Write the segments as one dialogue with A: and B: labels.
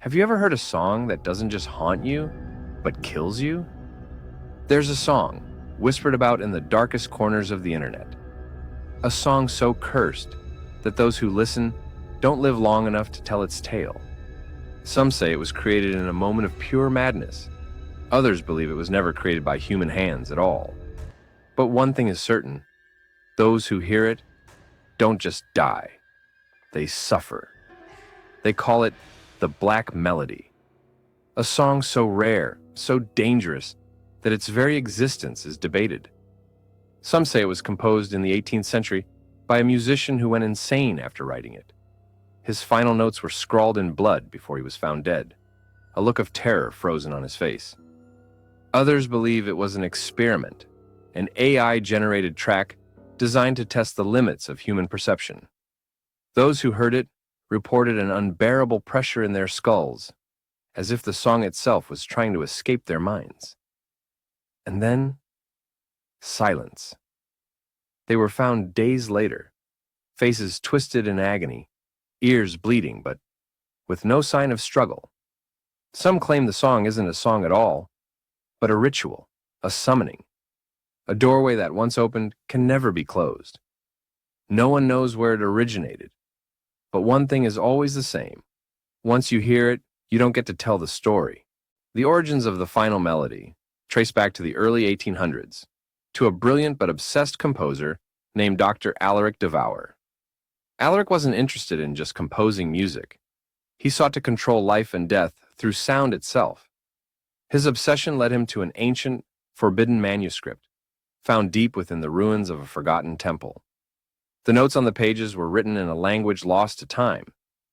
A: Have you ever heard a song that doesn't just haunt you, but kills you? There's a song, whispered about in the darkest corners of the internet. A song so cursed that those who listen don't live long enough to tell its tale. Some say it was created in a moment of pure madness. Others believe it was never created by human hands at all. But one thing is certain, those who hear it don't just die, they suffer. They call it the Black Melody, a song so rare, so dangerous, that its very existence is debated. Some say it was composed in the 18th century by a musician who went insane after writing it. His final notes were scrawled in blood before he was found dead, a look of terror frozen on his face. Others believe it was an experiment, an AI-generated track designed to test the limits of human perception. Those who heard it reported an unbearable pressure in their skulls, as if the song itself was trying to escape their minds. And then, silence. They were found days later, faces twisted in agony, ears bleeding, but with no sign of struggle. Some claim the song isn't a song at all, but a ritual, a summoning. A doorway that once opened can never be closed. No one knows where it originated, but one thing is always the same. Once you hear it, you don't get to tell the story. The origins of the final melody trace back to the early 1800s, to a brilliant but obsessed composer named Dr. Alaric de Vauer. Alaric wasn't interested in just composing music. He sought to control life and death through sound itself. His obsession led him to an ancient, forbidden manuscript, found deep within the ruins of a forgotten temple. The notes on the pages were written in a language lost to time,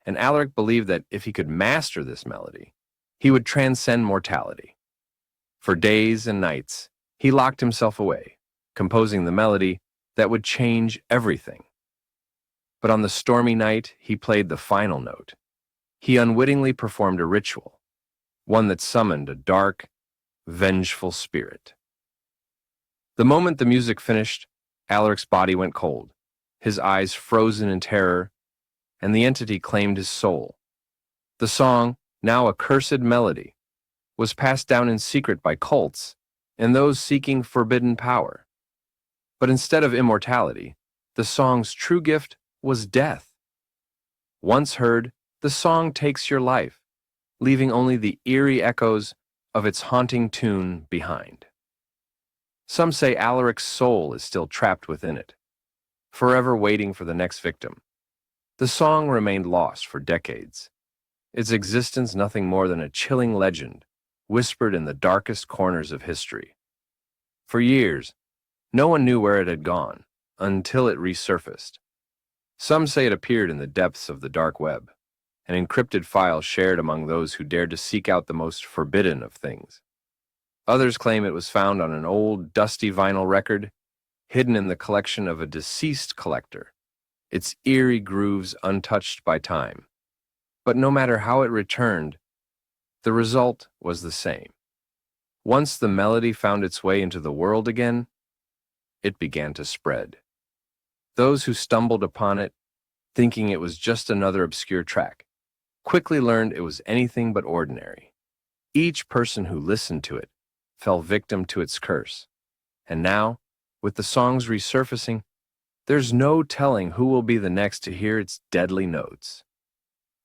A: and Alaric believed that if he could master this melody, he would transcend mortality. For days and nights, he locked himself away, composing the melody that would change everything. But on the stormy night, he played the final note. He unwittingly performed a ritual, one that summoned a dark, vengeful spirit. The moment the music finished, Alaric's body went cold, his eyes frozen in terror, and the entity claimed his soul. The song, now a cursed melody, was passed down in secret by cults and those seeking forbidden power. But instead of immortality, the song's true gift was death. Once heard, the song takes your life, leaving only the eerie echoes of its haunting tune behind. Some say Alaric's soul is still trapped within it, forever waiting for the next victim. The song remained lost for decades, its existence nothing more than a chilling legend whispered in the darkest corners of history. For years, no one knew where it had gone until it resurfaced. Some say it appeared in the depths of the dark web, an encrypted file shared among those who dared to seek out the most forbidden of things. Others claim it was found on an old, dusty vinyl record, hidden in the collection of a deceased collector, its eerie grooves untouched by time. But no matter how it returned, the result was the same. Once the melody found its way into the world again, it began to spread. Those who stumbled upon it, thinking it was just another obscure track, quickly learned it was anything but ordinary. Each person who listened to it fell victim to its curse. And now, with the song's resurfacing, there's no telling who will be the next to hear its deadly notes.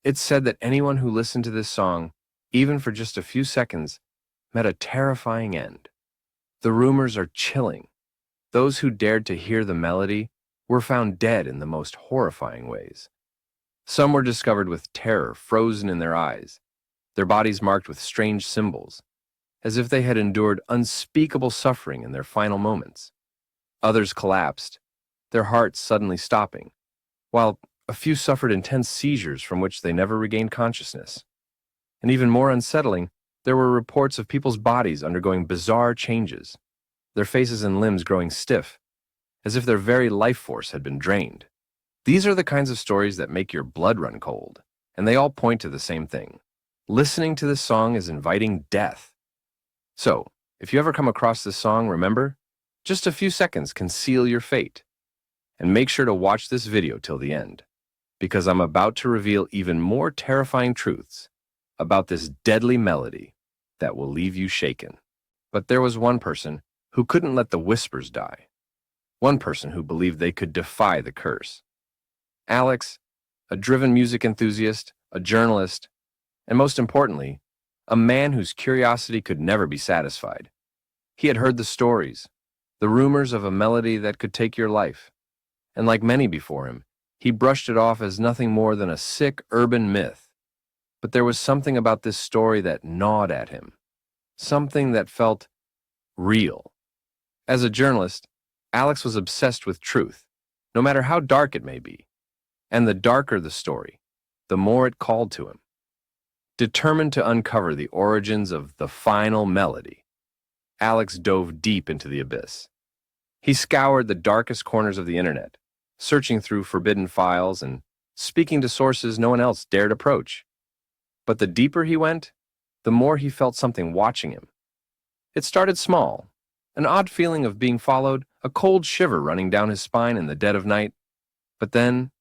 A: It's said that anyone who listened to this song, even for just a few seconds, met a terrifying end. The rumors are chilling. Those who dared to hear the melody were found dead in the most horrifying ways. Some were discovered with terror frozen in their eyes, their bodies marked with strange symbols, as if they had endured unspeakable suffering in their final moments. Others collapsed, their hearts suddenly stopping, while a few suffered intense seizures from which they never regained consciousness. And even more unsettling, there were reports of people's bodies undergoing bizarre changes, their faces and limbs growing stiff, as if their very life force had been drained. These are the kinds of stories that make your blood run cold, and they all point to the same thing. Listening to this song is inviting death. So, if you ever come across this song, remember, just a few seconds can seal your fate. And make sure to watch this video till the end, because I'm about to reveal even more terrifying truths about this deadly melody that will leave you shaken. But there was one person who couldn't let the whispers die. One person who believed they could defy the curse. Alex, a driven music enthusiast, a journalist, and most importantly, a man whose curiosity could never be satisfied. He had heard the stories, the rumors of a melody that could take your life, and like many before him, he brushed it off as nothing more than a sick urban myth. But there was something about this story that gnawed at him, something that felt real. As a journalist, Alex was obsessed with truth, no matter how dark it may be. And the darker the story, the more it called to him. Determined to uncover the origins of the final melody, Alex dove deep into the abyss. He scoured the darkest corners of the internet, searching through forbidden files and speaking to sources no one else dared approach. But the deeper he went, the more he felt something watching him. It started small, an odd feeling of being followed, a cold shiver running down his spine in the dead of night. But then,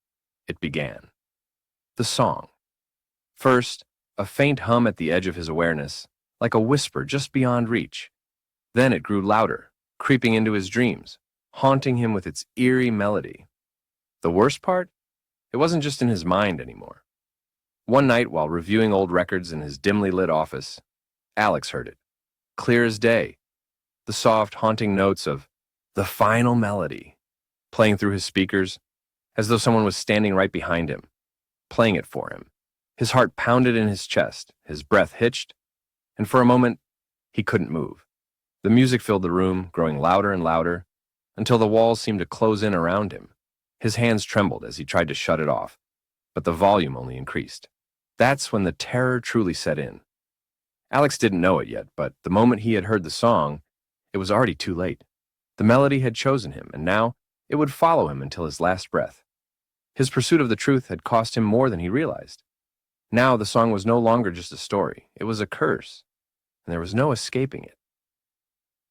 A: it began. The song. First, a faint hum at the edge of his awareness, like a whisper just beyond reach. Then it grew louder, creeping into his dreams, haunting him with its eerie melody. The worst part? It wasn't just in his mind anymore. One night, while reviewing old records in his dimly lit office, Alex heard it, clear as day, the soft, haunting notes of the final melody, playing through his speakers, as though someone was standing right behind him, playing it for him. His heart pounded in his chest, his breath hitched, and for a moment, he couldn't move. The music filled the room, growing louder and louder, until the walls seemed to close in around him. His hands trembled as he tried to shut it off, but the volume only increased. That's when the terror truly set in. Alex didn't know it yet, but the moment he had heard the song, it was already too late. The melody had chosen him, and now it would follow him until his last breath. His pursuit of the truth had cost him more than he realized. Now the song was no longer just a story, it was a curse, and there was no escaping it.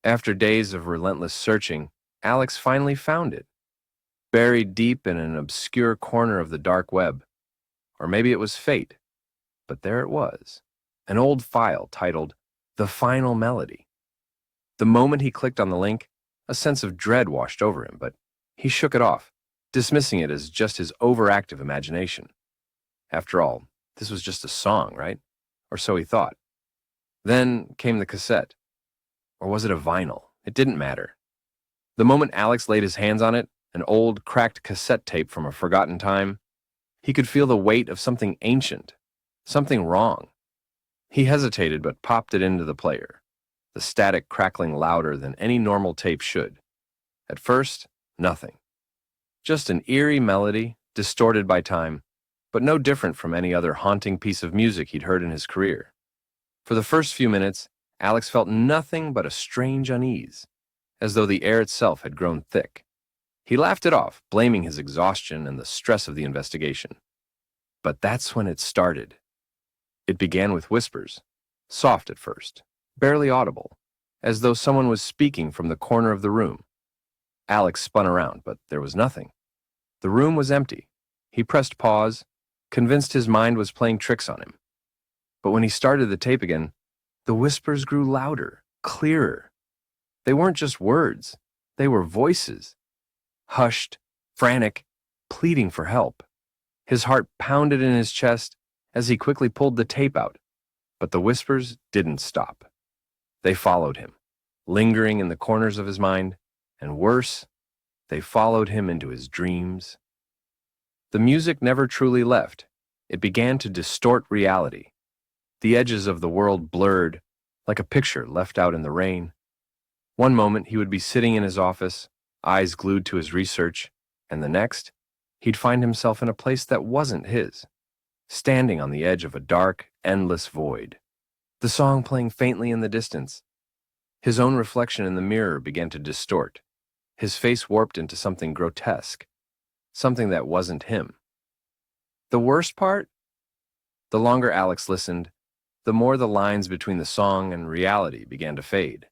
A: After days of relentless searching, Alex finally found it, buried deep in an obscure corner of the dark web. Or maybe it was fate, but there it was, an old file titled The Final Melody. The moment he clicked on the link, a sense of dread washed over him, but he shook it off, dismissing it as just his overactive imagination. After all, this was just a song, right? Or so he thought. Then came the cassette. Or was it a vinyl? It didn't matter. The moment Alex laid his hands on it, an old, cracked cassette tape from a forgotten time, he could feel the weight of something ancient, something wrong. He hesitated but popped it into the player, the static crackling louder than any normal tape should. At first, nothing. Just an eerie melody, distorted by time, but no different from any other haunting piece of music he'd heard in his career. For the first few minutes, Alex felt nothing but a strange unease, as though the air itself had grown thick. He laughed it off, blaming his exhaustion and the stress of the investigation. But that's when it started. It began with whispers, soft at first, barely audible, as though someone was speaking from the corner of the room. Alex spun around, but there was nothing. The room was empty. He pressed pause, convinced his mind was playing tricks on him. But when he started the tape again, the whispers grew louder, clearer. They weren't just words, they were voices. Hushed, frantic, pleading for help. His heart pounded in his chest as he quickly pulled the tape out, but the whispers didn't stop. They followed him, lingering in the corners of his mind, and worse, they followed him into his dreams. The music never truly left. It began to distort reality. The edges of the world blurred, like a picture left out in the rain. One moment he would be sitting in his office, eyes glued to his research, and the next, he'd find himself in a place that wasn't his, standing on the edge of a dark, endless void. The song playing faintly in the distance. His own reflection in the mirror began to distort. His face warped into something grotesque, something that wasn't him. The worst part? The longer Alex listened, the more the lines between the song and reality began to fade.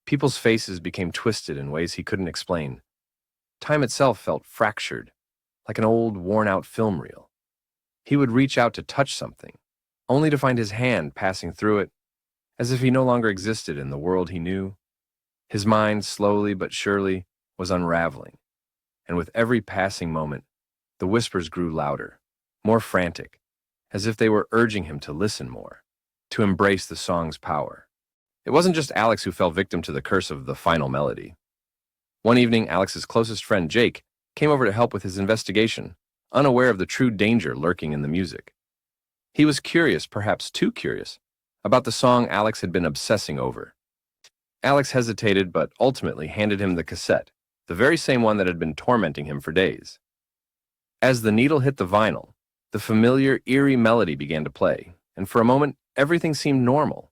A: People's faces became twisted in ways he couldn't explain. Time itself felt fractured, like an old, worn-out film reel. He would reach out to touch something, only to find his hand passing through it, as if he no longer existed in the world he knew. His mind, slowly but surely, was unraveling, and with every passing moment, the whispers grew louder, more frantic, as if they were urging him to listen more, to embrace the song's power. It wasn't just Alex who fell victim to the curse of the final melody. One evening, Alex's closest friend, Jake, came over to help with his investigation, unaware of the true danger lurking in the music. He was curious, perhaps too curious, about the song Alex had been obsessing over. Alex hesitated, but ultimately handed him the cassette, the very same one that had been tormenting him for days. As the needle hit the vinyl, the familiar, eerie melody began to play, and for a moment, everything seemed normal.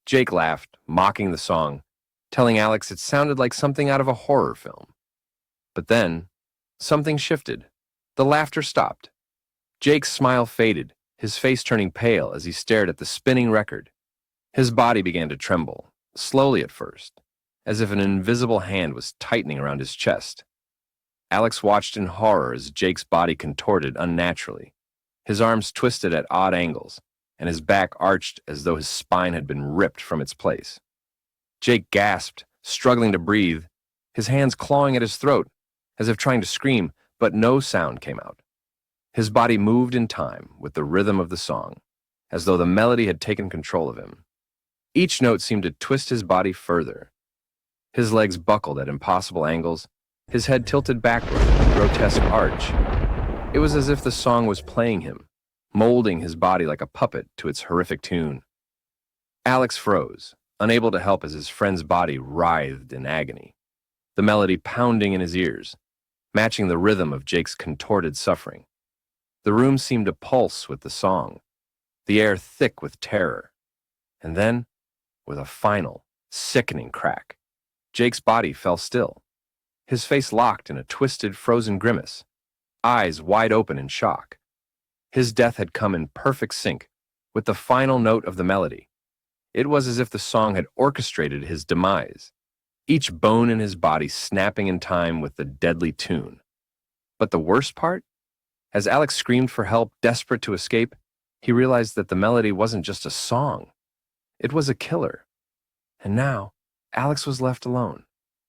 A: Jake laughed, mocking the song, telling Alex it sounded like something out of a horror film. But then, something shifted. The laughter stopped. Jake's smile faded, his face turning pale as he stared at the spinning record. His body began to tremble, slowly at first, as if an invisible hand was tightening around his chest. Alex watched in horror as Jake's body contorted unnaturally. His arms twisted at odd angles, and his back arched as though his spine had been ripped from its place. Jake gasped, struggling to breathe, his hands clawing at his throat, as if trying to scream, but no sound came out. His body moved in time with the rhythm of the song, as though the melody had taken control of him. Each note seemed to twist his body further. His legs buckled at impossible angles, his head tilted backward in a grotesque arch. It was as if the song was playing him, molding his body like a puppet to its horrific tune. Alex froze, unable to help as his friend's body writhed in agony, the melody pounding in his ears, matching the rhythm of Jake's contorted suffering. The room seemed to pulse with the song, the air thick with terror. And then, with a final, sickening crack, Jake's body fell still, his face locked in a twisted, frozen grimace, eyes wide open in shock. His death had come in perfect sync with the final note of the melody. It was as if the song had orchestrated his demise, each bone in his body snapping in time with the deadly tune. But the worst part? As Alex screamed for help, desperate to escape, he realized that the melody wasn't just a song. It was a killer. And now, Alex was left alone,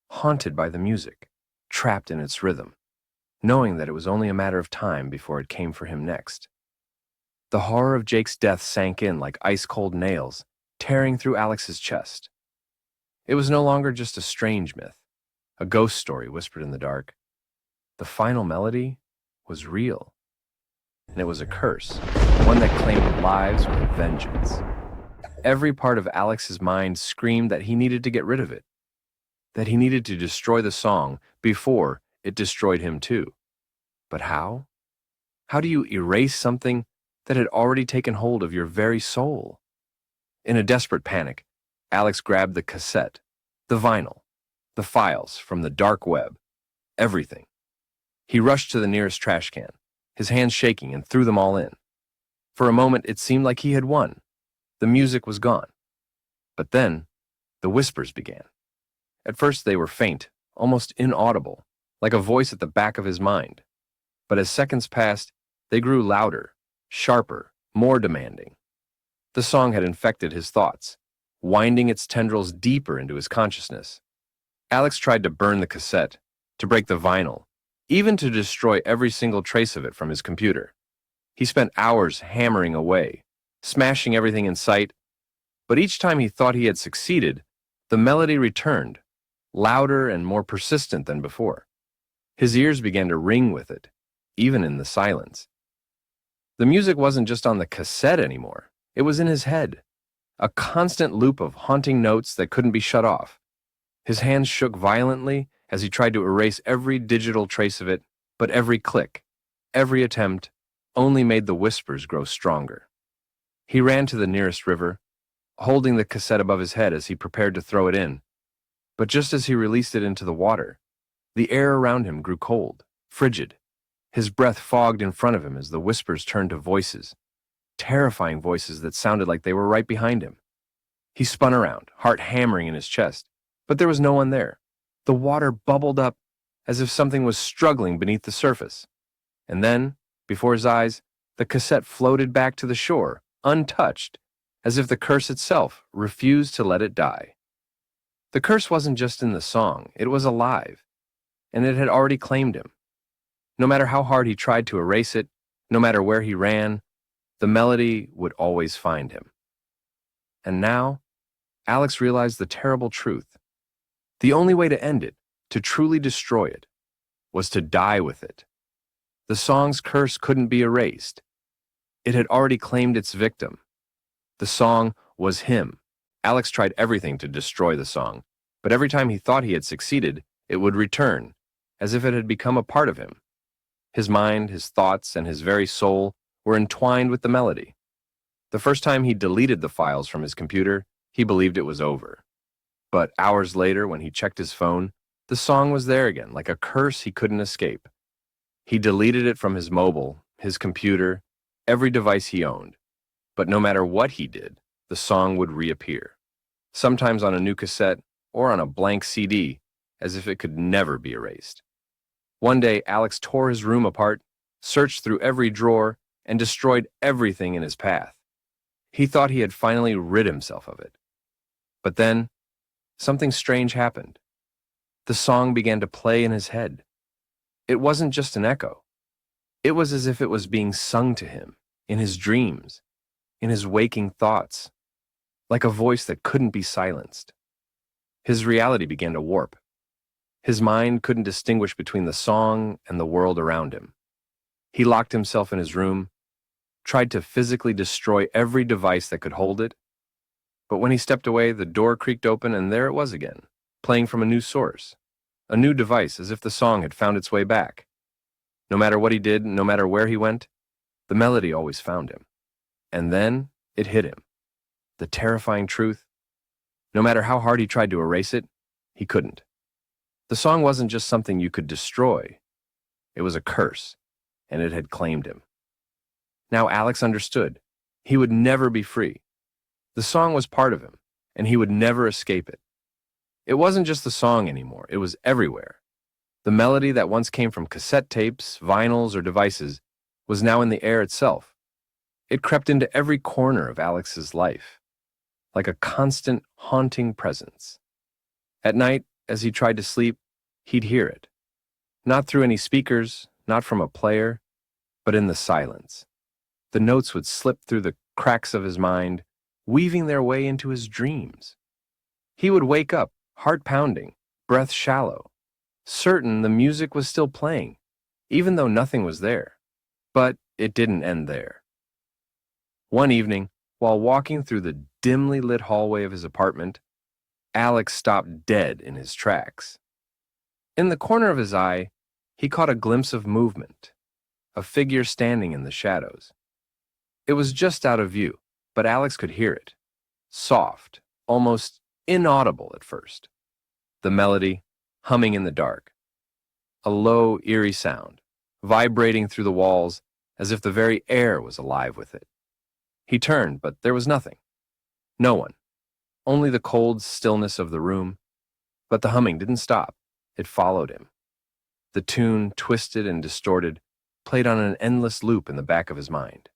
A: haunted by the music, trapped in its rhythm, knowing that it was only a matter of time before it came for him next. The horror of Jake's death sank in like ice-cold nails, tearing through Alex's chest. It was no longer just a strange myth, a ghost story whispered in the dark. The final melody was real, and it was a curse, one that claimed lives with vengeance. Every part of Alex's mind screamed that he needed to get rid of it, that he needed to destroy the song before it destroyed him too. But how? How do you erase something that had already taken hold of your very soul? In a desperate panic, Alex grabbed the cassette, the vinyl, the files from the dark web, everything. He rushed to the nearest trash can, his hands shaking, and threw them all in. For a moment, it seemed like he had won. The music was gone. But then, the whispers began. At first, they were faint, almost inaudible, like a voice at the back of his mind. But as seconds passed, they grew louder, sharper, more demanding. The song had infected his thoughts, winding its tendrils deeper into his consciousness. Alex tried to burn the cassette, to break the vinyl, even to destroy every single trace of it from his computer. He spent hours hammering away, smashing everything in sight, but each time he thought he had succeeded, the melody returned, louder and more persistent than before. His ears began to ring with it, even in the silence. The music wasn't just on the cassette anymore, it was in his head, a constant loop of haunting notes that couldn't be shut off. His hands shook violently as he tried to erase every digital trace of it, but every click, every attempt, only made the whispers grow stronger. He ran to the nearest river, holding the cassette above his head as he prepared to throw it in. But just as he released it into the water, the air around him grew cold, frigid. His breath fogged in front of him as the whispers turned to voices, terrifying voices that sounded like they were right behind him. He spun around, heart hammering in his chest, but there was no one there. The water bubbled up as if something was struggling beneath the surface. And then, before his eyes, the cassette floated back to the shore, untouched, as if the curse itself refused to let it die. The curse wasn't just in the song, it was alive, and it had already claimed him. No matter how hard he tried to erase it, no matter where he ran, the melody would always find him. And now, Alex realized the terrible truth. The only way to end it, to truly destroy it, was to die with it. The song's curse couldn't be erased. It had already claimed its victim. The song was him. Alex tried everything to destroy the song, but every time he thought he had succeeded, it would return, as if it had become a part of him. His mind, his thoughts, and his very soul were entwined with the melody. The first time he deleted the files from his computer, he believed it was over. But hours later, when he checked his phone, the song was there again, like a curse he couldn't escape. He deleted it from his mobile, his computer, every device he owned. But no matter what he did, the song would reappear. Sometimes on a new cassette or on a blank CD, as if it could never be erased. One day, Alex tore his room apart, searched through every drawer, and destroyed everything in his path. He thought he had finally rid himself of it. But then, something strange happened. The song began to play in his head. It wasn't just an echo. It was as if it was being sung to him, in his dreams, in his waking thoughts, like a voice that couldn't be silenced. His reality began to warp. His mind couldn't distinguish between the song and the world around him. He locked himself in his room, tried to physically destroy every device that could hold it, but when he stepped away, the door creaked open and there it was again, playing from a new source, a new device, as if the song had found its way back. No matter what he did, no matter where he went, the melody always found him. And then it hit him. The terrifying truth. No matter how hard he tried to erase it, he couldn't. The song wasn't just something you could destroy. It was a curse, and it had claimed him. Now Alex understood. He would never be free. The song was part of him, and he would never escape it. It wasn't just the song anymore, it was everywhere. The melody that once came from cassette tapes, vinyls, or devices was now in the air itself. It crept into every corner of Alex's life, like a constant, haunting presence. At night, as he tried to sleep, he'd hear it. Not through any speakers, not from a player, but in the silence. The notes would slip through the cracks of his mind, weaving their way into his dreams. He would wake up, heart pounding, breath shallow, certain the music was still playing, even though nothing was there. But it didn't end there. One evening, while walking through the dimly lit hallway of his apartment, Alex stopped dead in his tracks. In the corner of his eye, he caught a glimpse of movement, a figure standing in the shadows. It was just out of view, but Alex could hear it. Soft, almost inaudible at first. The melody, humming in the dark. A low, eerie sound, vibrating through the walls as if the very air was alive with it. He turned, but there was nothing. No one. Only the cold stillness of the room. But the humming didn't stop. It followed him. The tune, twisted and distorted, played on an endless loop in the back of his mind.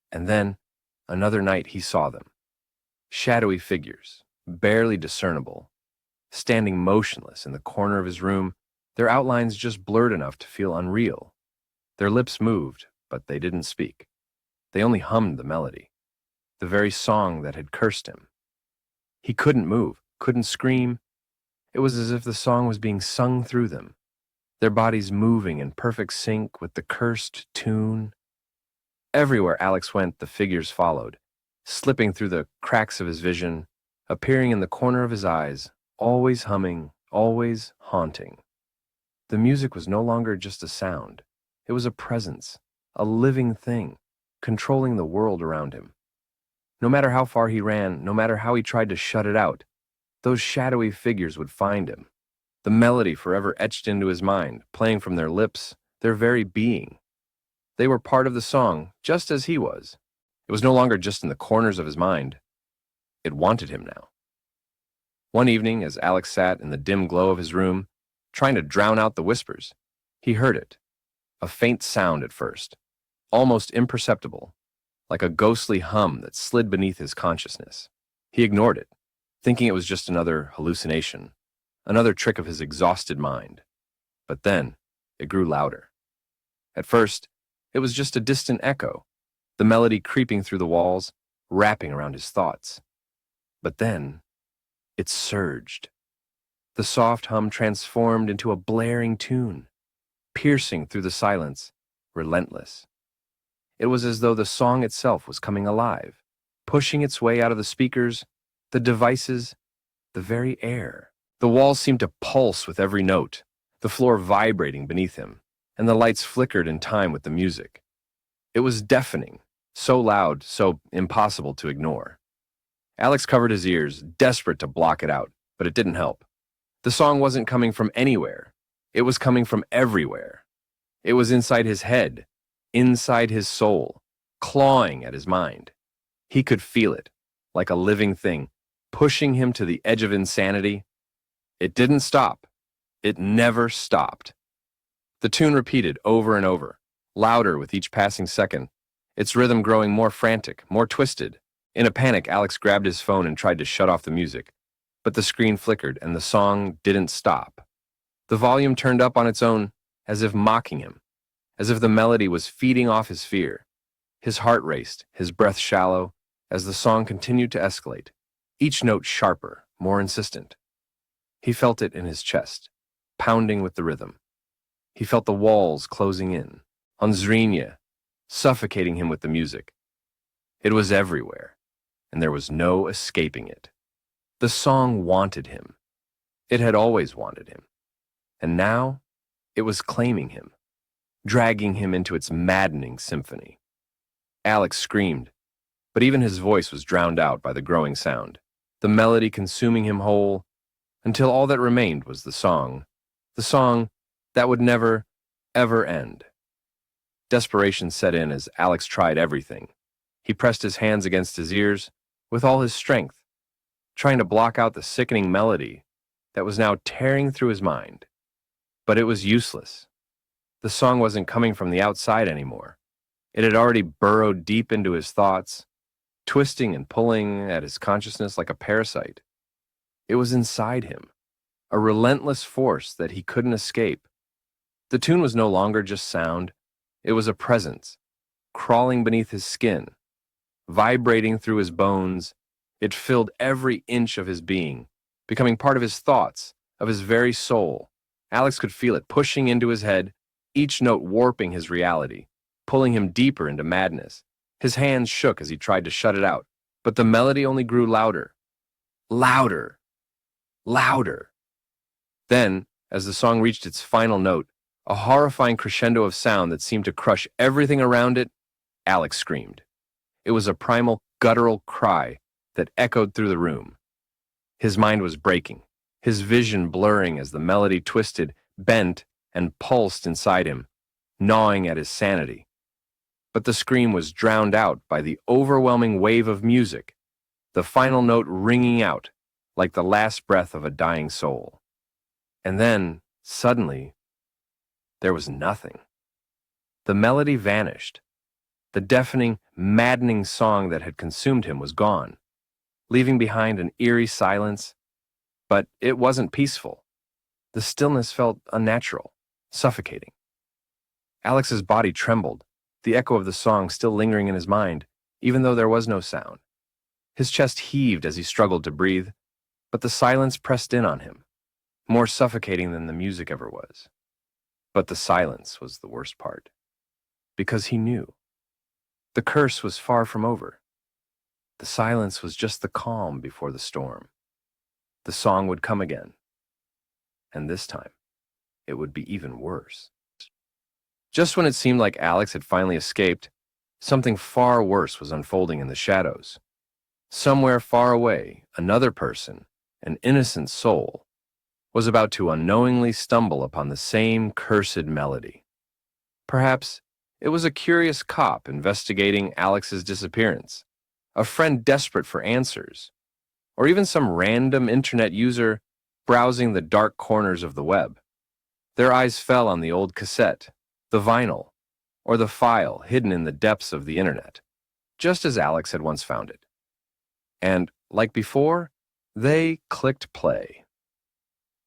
A: And then, another night he saw them. Shadowy figures, barely discernible, standing motionless in the corner of his room, their outlines just blurred enough to feel unreal. Their lips moved, but they didn't speak. They only hummed the melody, the very song that had cursed him. He couldn't move, couldn't scream. It was as if the song was being sung through them, their bodies moving in perfect sync with the cursed tune. Everywhere Alex went, the figures followed, slipping through the cracks of his vision, appearing in the corner of his eyes, always humming, always haunting. The music was no longer just a sound. It was a presence, a living thing, controlling the world around him. No matter how far he ran, no matter how he tried to shut it out, those shadowy figures would find him. The melody forever etched into his mind, playing from their lips, their very being. They were part of the song, just as he was. It was no longer just in the corners of his mind. It wanted him now. One evening, as Alex sat in the dim glow of his room, trying to drown out the whispers, he heard it. A faint sound at first, almost imperceptible, like a ghostly hum that slid beneath his consciousness. He ignored it, thinking it was just another hallucination, another trick of his exhausted mind. But then, it grew louder. At first, it was just a distant echo, the melody creeping through the walls, wrapping around his thoughts. But then, it surged. The soft hum transformed into a blaring tune, piercing through the silence, relentless. It was as though the song itself was coming alive, pushing its way out of the speakers, the devices, the very air. The walls seemed to pulse with every note, the floor vibrating beneath him, and the lights flickered in time with the music. It was deafening, so loud, so impossible to ignore. Alex covered his ears, desperate to block it out, but it didn't help. The song wasn't coming from anywhere. It was coming from everywhere. It was inside his head, inside his soul, clawing at his mind. He could feel it, like a living thing, pushing him to the edge of insanity. It didn't stop. It never stopped. The tune repeated over and over, louder with each passing second, its rhythm growing more frantic, more twisted. In a panic, Alex grabbed his phone and tried to shut off the music, but the screen flickered and the song didn't stop. The volume turned up on its own, as if mocking him, as if the melody was feeding off his fear. His heart raced, his breath shallow, as the song continued to escalate, each note sharper, more insistent. He felt it in his chest, pounding with the rhythm. He felt the walls closing in, on Zrina, suffocating him with the music. It was everywhere, and there was no escaping it. The song wanted him. It had always wanted him. And now, it was claiming him, dragging him into its maddening symphony. Alex screamed, but even his voice was drowned out by the growing sound, the melody consuming him whole, until all that remained was the song that would never, ever end. Desperation set in as Alex tried everything. He pressed his hands against his ears with all his strength, trying to block out the sickening melody that was now tearing through his mind. But it was useless. The song wasn't coming from the outside anymore. It had already burrowed deep into his thoughts, twisting and pulling at his consciousness like a parasite. It was inside him, a relentless force that he couldn't escape. The tune was no longer just sound. It was a presence, crawling beneath his skin, vibrating through his bones. It filled every inch of his being, becoming part of his thoughts, of his very soul. Alex could feel it pushing into his head, each note warping his reality, pulling him deeper into madness. His hands shook as he tried to shut it out, but the melody only grew louder. Louder. Louder. Then, as the song reached its final note, a horrifying crescendo of sound that seemed to crush everything around it, Alex screamed. It was a primal, guttural cry that echoed through the room. His mind was breaking, his vision blurring as the melody twisted, bent, and pulsed inside him, gnawing at his sanity. But the scream was drowned out by the overwhelming wave of music, the final note ringing out like the last breath of a dying soul. And then, suddenly, there was nothing. The melody vanished. The deafening, maddening song that had consumed him was gone, leaving behind an eerie silence. But it wasn't peaceful. The stillness felt unnatural, suffocating. Alex's body trembled, the echo of the song still lingering in his mind, even though there was no sound. His chest heaved as he struggled to breathe, but the silence pressed in on him, more suffocating than the music ever was. But the silence was the worst part, because he knew. The curse was far from over. The silence was just the calm before the storm. The song would come again, and this time, it would be even worse. Just when it seemed like Alex had finally escaped, something far worse was unfolding in the shadows. Somewhere far away, another person, an innocent soul, was about to unknowingly stumble upon the same cursed melody. Perhaps it was a curious cop investigating Alex's disappearance, a friend desperate for answers, or even some random internet user browsing the dark corners of the web. Their eyes fell on the old cassette, the vinyl, or the file hidden in the depths of the internet. just as Alex had once found it. And, like before, they clicked play.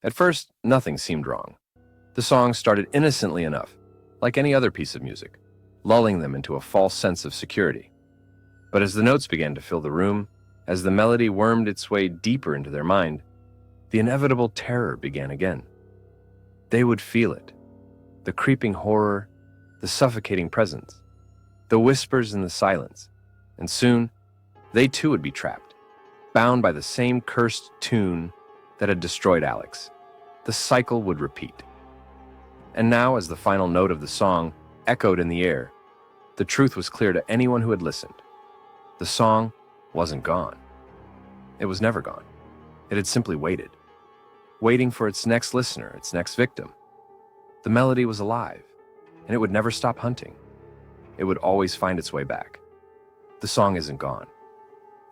A: At first, nothing seemed wrong. The song started innocently enough, like any other piece of music, lulling them into a false sense of security. But as the notes began to fill the room, as the melody wormed its way deeper into their mind, the inevitable terror began again. They would feel it, the creeping horror, the suffocating presence, the whispers in the silence, and soon, they too would be trapped, bound by the same cursed tune that had destroyed Alex. The cycle would repeat. And now, as the final note of the song echoed in the air, the truth was clear to anyone who had listened. The song wasn't gone. It was never gone. It had simply waited, waiting for its next listener, its next victim. The melody was alive, and it would never stop hunting. It would always find its way back. The song isn't gone.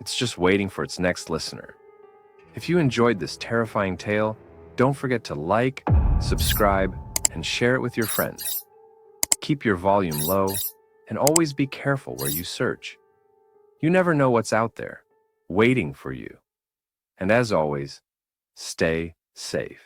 A: It's just waiting for its next listener. If you enjoyed this terrifying tale, don't forget to like, subscribe, and share it with your friends. Keep your volume low, and always be careful where you search. You never know what's out there, waiting for you. And as always, stay safe.